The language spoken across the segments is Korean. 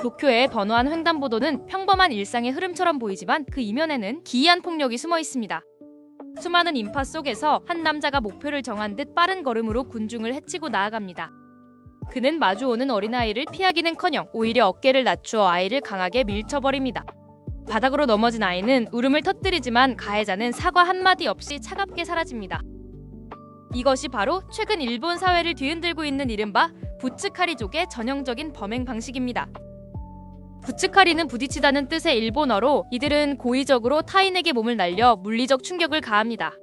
도쿄의 번화한 횡단보도는 평범한 일상의 흐름처럼 보이지만 그 이면에는 기이한 폭력이 숨어 있습니다. 수많은 인파 속에서 한 남자가 목표를 정한 듯 빠른 걸음으로 군중을 헤치고 나아갑니다. 그는 마주오는 어린아이를 피하기는커녕 오히려 어깨를 낮추어 아이를 강하게 밀쳐버립니다. 바닥으로 넘어진 아이는 울음을 터뜨리지만 가해자는 사과 한마디 없이 차갑게 사라집니다. 이것이 바로 최근 일본 사회를 뒤흔들고 있는 이른바 부츠카리족의 전형적인 범행 방식입니다. 부츠카리는 부딪히다는 뜻의 일본어로 이들은 고의적으로 타인에게 몸을 날려 물리적 충격을 가합니다.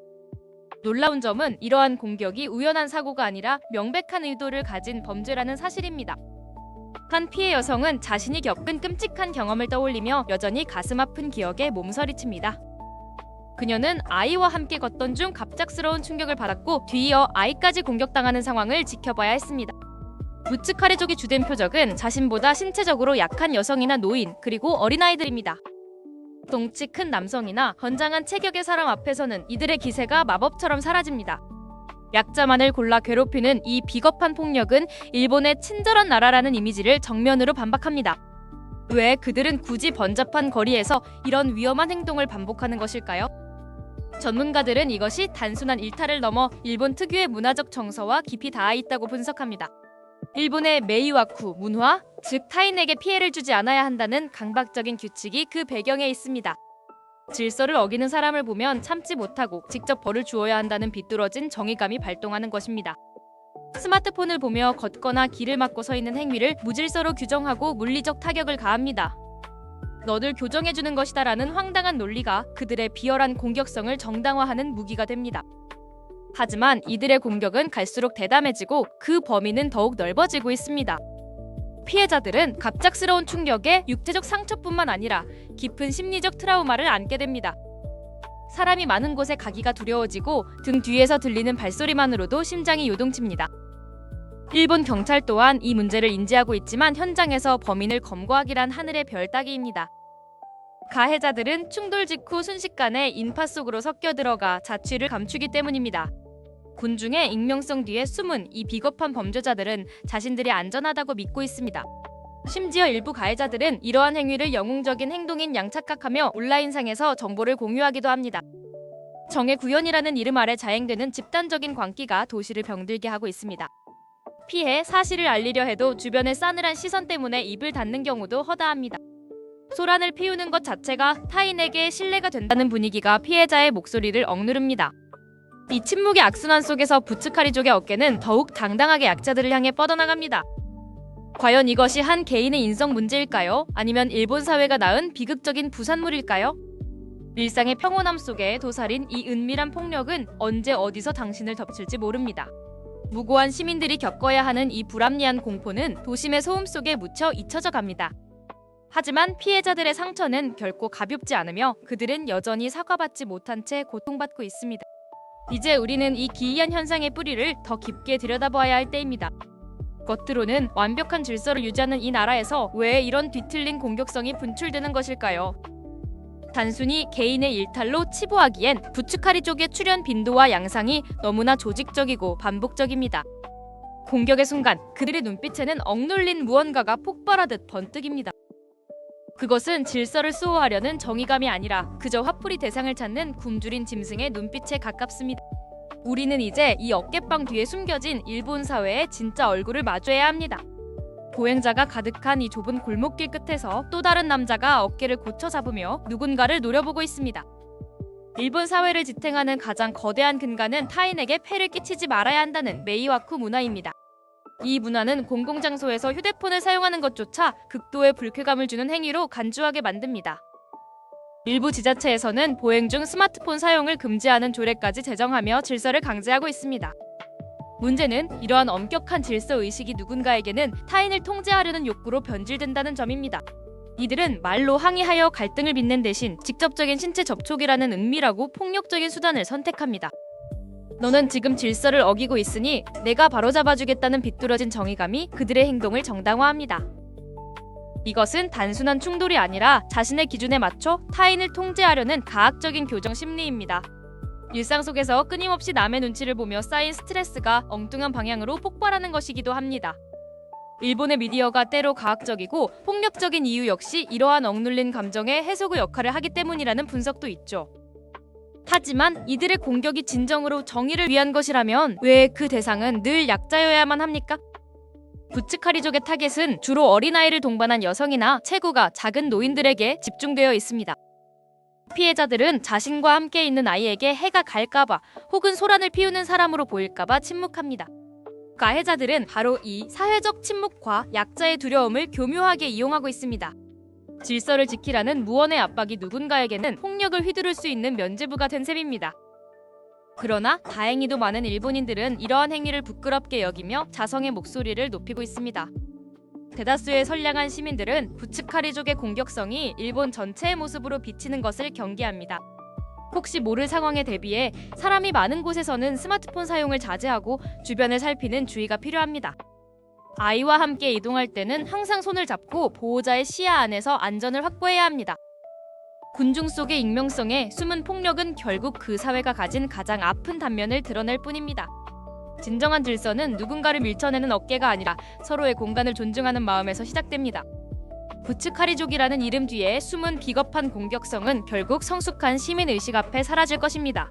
놀라운 점은 이러한 공격이 우연한 사고가 아니라 명백한 의도를 가진 범죄라는 사실입니다. 한 피해 여성은 자신이 겪은 끔찍한 경험을 떠올리며 여전히 가슴 아픈 기억에 몸서리칩니다. 그녀는 아이와 함께 걷던 중 갑작스러운 충격을 받았고 뒤이어 아이까지 공격당하는 상황을 지켜봐야 했습니다. 부츠카레족의 주된 표적은 자신보다 신체적으로 약한 여성이나 노인, 그리고 어린아이들입니다. 덩치 큰 남성이나 건장한 체격의 사람 앞에서는 이들의 기세가 마법처럼 사라집니다. 약자만을 골라 괴롭히는 이 비겁한 폭력은 일본의 친절한 나라라는 이미지를 정면으로 반박합니다. 왜 그들은 굳이 번잡한 거리에서 이런 위험한 행동을 반복하는 것일까요? 전문가들은 이것이 단순한 일탈을 넘어 일본 특유의 문화적 정서와 깊이 닿아 있다고 분석합니다. 일본의 메이와쿠 문화, 즉 타인에게 피해를 주지 않아야 한다는 강박적인 규칙이 그 배경에 있습니다. 질서를 어기는 사람을 보면 참지 못하고 직접 벌을 주어야 한다는 비뚤어진 정의감이 발동하는 것입니다. 스마트폰을 보며 걷거나 길을 막고 서 있는 행위를 무질서로 규정하고 물리적 타격을 가합니다. 너를 교정해주는 것이다라는 황당한 논리가 그들의 비열한 공격성을 정당화하는 무기가 됩니다. 하지만 이들의 공격은 갈수록 대담해지고 그 범위는 더욱 넓어지고 있습니다. 피해자들은 갑작스러운 충격에 육체적 상처뿐만 아니라 깊은 심리적 트라우마를 안게 됩니다. 사람이 많은 곳에 가기가 두려워지고 등 뒤에서 들리는 발소리만으로도 심장이 요동칩니다. 일본 경찰 또한 이 문제를 인지하고 있지만 현장에서 범인을 검거하기란 하늘의 별 따기입니다. 가해자들은 충돌 직후 순식간에 인파 속으로 섞여 들어가 자취를 감추기 때문입니다. 군중의 익명성 뒤에 숨은 이 비겁한 범죄자들은 자신들이 안전하다고 믿고 있습니다. 심지어 일부 가해자들은 이러한 행위를 영웅적인 행동인 양 착각하며 온라인상에서 정보를 공유하기도 합니다. 정의 구현이라는 이름 아래 자행되는 집단적인 광기가 도시를 병들게 하고 있습니다. 피해 사실을 알리려 해도 주변의 싸늘한 시선 때문에 입을 닫는 경우도 허다합니다. 소란을 피우는 것 자체가 타인에게 신뢰가 된다는 분위기가 피해자의 목소리를 억누릅니다. 이 침묵의 악순환 속에서 부츠카리족의 어깨는 더욱 당당하게 약자들을 향해 뻗어나갑니다. 과연 이것이 한 개인의 인성 문제일까요? 아니면 일본 사회가 낳은 비극적인 부산물일까요? 일상의 평온함 속에 도사린 이 은밀한 폭력은 언제 어디서 당신을 덮칠지 모릅니다. 무고한 시민들이 겪어야 하는 이 불합리한 공포는 도심의 소음 속에 묻혀 잊혀져 갑니다. 하지만 피해자들의 상처는 결코 가볍지 않으며 그들은 여전히 사과받지 못한 채 고통받고 있습니다. 이제 우리는 이 기이한 현상의 뿌리를 더 깊게 들여다봐야 할 때입니다. 겉으로는 완벽한 질서를 유지하는 이 나라에서 왜 이런 뒤틀린 공격성이 분출되는 것일까요? 단순히 개인의 일탈로 치부하기엔 부츠카리족의 출현 빈도와 양상이 너무나 조직적이고 반복적입니다. 공격의 순간 그들의 눈빛에는 억눌린 무언가가 폭발하듯 번뜩입니다. 그것은 질서를 수호하려는 정의감이 아니라 그저 화풀이 대상을 찾는 굶주린 짐승의 눈빛에 가깝습니다. 우리는 이제 이 어깨빵 뒤에 숨겨진 일본 사회의 진짜 얼굴을 마주해야 합니다. 보행자가 가득한 이 좁은 골목길 끝에서 또 다른 남자가 어깨를 고쳐 잡으며 누군가를 노려보고 있습니다. 일본 사회를 지탱하는 가장 거대한 근간은 타인에게 폐를 끼치지 말아야 한다는 메이와쿠 문화입니다. 이 문화는 공공장소에서 휴대폰을 사용하는 것조차 극도의 불쾌감을 주는 행위로 간주하게 만듭니다. 일부 지자체에서는 보행 중 스마트폰 사용을 금지하는 조례까지 제정하며 질서를 강제하고 있습니다. 문제는 이러한 엄격한 질서 의식이 누군가에게는 타인을 통제하려는 욕구로 변질된다는 점입니다. 이들은 말로 항의하여 갈등을 빚는 대신 직접적인 신체 접촉이라는 은밀하고 폭력적인 수단을 선택합니다. 너는 지금 질서를 어기고 있으니 내가 바로잡아주겠다는 비뚤어진 정의감이 그들의 행동을 정당화합니다. 이것은 단순한 충돌이 아니라 자신의 기준에 맞춰 타인을 통제하려는 가학적인 교정 심리입니다. 일상 속에서 끊임없이 남의 눈치를 보며 쌓인 스트레스가 엉뚱한 방향으로 폭발하는 것이기도 합니다. 일본의 미디어가 때로 과학적이고 폭력적인 이유 역시 이러한 억눌린 감정의 해소구 역할을 하기 때문이라는 분석도 있죠. 하지만 이들의 공격이 진정으로 정의를 위한 것이라면 왜 그 대상은 늘 약자여야만 합니까? 부츠카리족의 타겟은 주로 어린아이를 동반한 여성이나 체구가 작은 노인들에게 집중되어 있습니다. 피해자들은 자신과 함께 있는 아이에게 해가 갈까봐 혹은 소란을 피우는 사람으로 보일까봐 침묵합니다. 가해자들은 바로 이 사회적 침묵과 약자의 두려움을 교묘하게 이용하고 있습니다. 질서를 지키라는 무언의 압박이 누군가에게는 폭력을 휘두를 수 있는 면죄부가 된 셈입니다. 그러나 다행히도 많은 일본인들은 이러한 행위를 부끄럽게 여기며 자성의 목소리를 높이고 있습니다. 대다수의 선량한 시민들은 부츠카리족의 공격성이 일본 전체의 모습으로 비치는 것을 경계합니다. 혹시 모를 상황에 대비해 사람이 많은 곳에서는 스마트폰 사용을 자제하고 주변을 살피는 주의가 필요합니다. 아이와 함께 이동할 때는 항상 손을 잡고 보호자의 시야 안에서 안전을 확보해야 합니다. 군중 속의 익명성에 숨은 폭력은 결국 그 사회가 가진 가장 아픈 단면을 드러낼 뿐입니다. 진정한 질서는 누군가를 밀쳐내는 어깨가 아니라 서로의 공간을 존중하는 마음에서 시작됩니다. 부츠카리족이라는 이름 뒤에 숨은 비겁한 공격성은 결국 성숙한 시민의식 앞에 사라질 것입니다.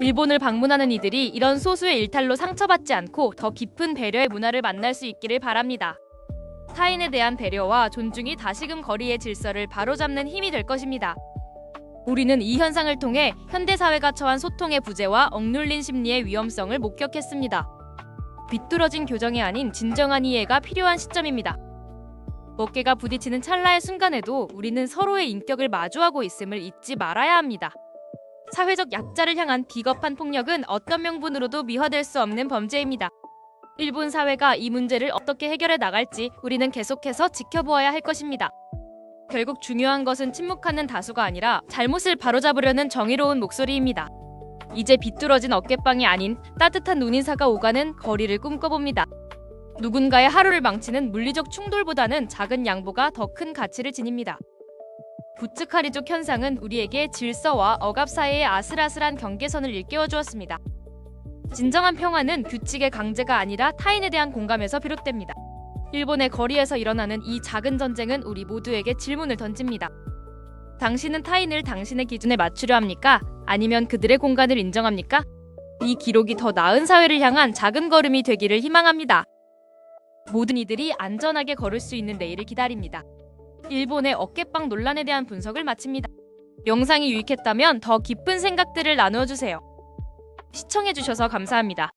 일본을 방문하는 이들이 이런 소수의 일탈로 상처받지 않고 더 깊은 배려의 문화를 만날 수 있기를 바랍니다. 타인에 대한 배려와 존중이 다시금 거리의 질서를 바로잡는 힘이 될 것입니다. 우리는 이 현상을 통해 현대사회가 처한 소통의 부재와 억눌린 심리의 위험성을 목격했습니다. 비뚤어진 교정이 아닌 진정한 이해가 필요한 시점입니다. 어깨가 부딪히는 찰나의 순간에도 우리는 서로의 인격을 마주하고 있음을 잊지 말아야 합니다. 사회적 약자를 향한 비겁한 폭력은 어떤 명분으로도 미화될 수 없는 범죄입니다. 일본 사회가 이 문제를 어떻게 해결해 나갈지 우리는 계속해서 지켜보아야 할 것입니다. 결국 중요한 것은 침묵하는 다수가 아니라 잘못을 바로잡으려는 정의로운 목소리입니다. 이제 비뚤어진 어깨빵이 아닌 따뜻한 눈인사가 오가는 거리를 꿈꿔봅니다. 누군가의 하루를 망치는 물리적 충돌보다는 작은 양보가 더 큰 가치를 지닙니다. 부츠카리족 현상은 우리에게 질서와 억압 사이의 아슬아슬한 경계선을 일깨워 주었습니다. 진정한 평화는 규칙의 강제가 아니라 타인에 대한 공감에서 비롯됩니다. 일본의 거리에서 일어나는 이 작은 전쟁은 우리 모두에게 질문을 던집니다. 당신은 타인을 당신의 기준에 맞추려 합니까? 아니면 그들의 공간을 인정합니까? 이 기록이 더 나은 사회를 향한 작은 걸음이 되기를 희망합니다. 모든 이들이 안전하게 걸을 수 있는 내일을 기다립니다. 일본의 어깨빵 논란에 대한 분석을 마칩니다. 영상이 유익했다면 더 깊은 생각들을 나누어주세요. 시청해주셔서 감사합니다.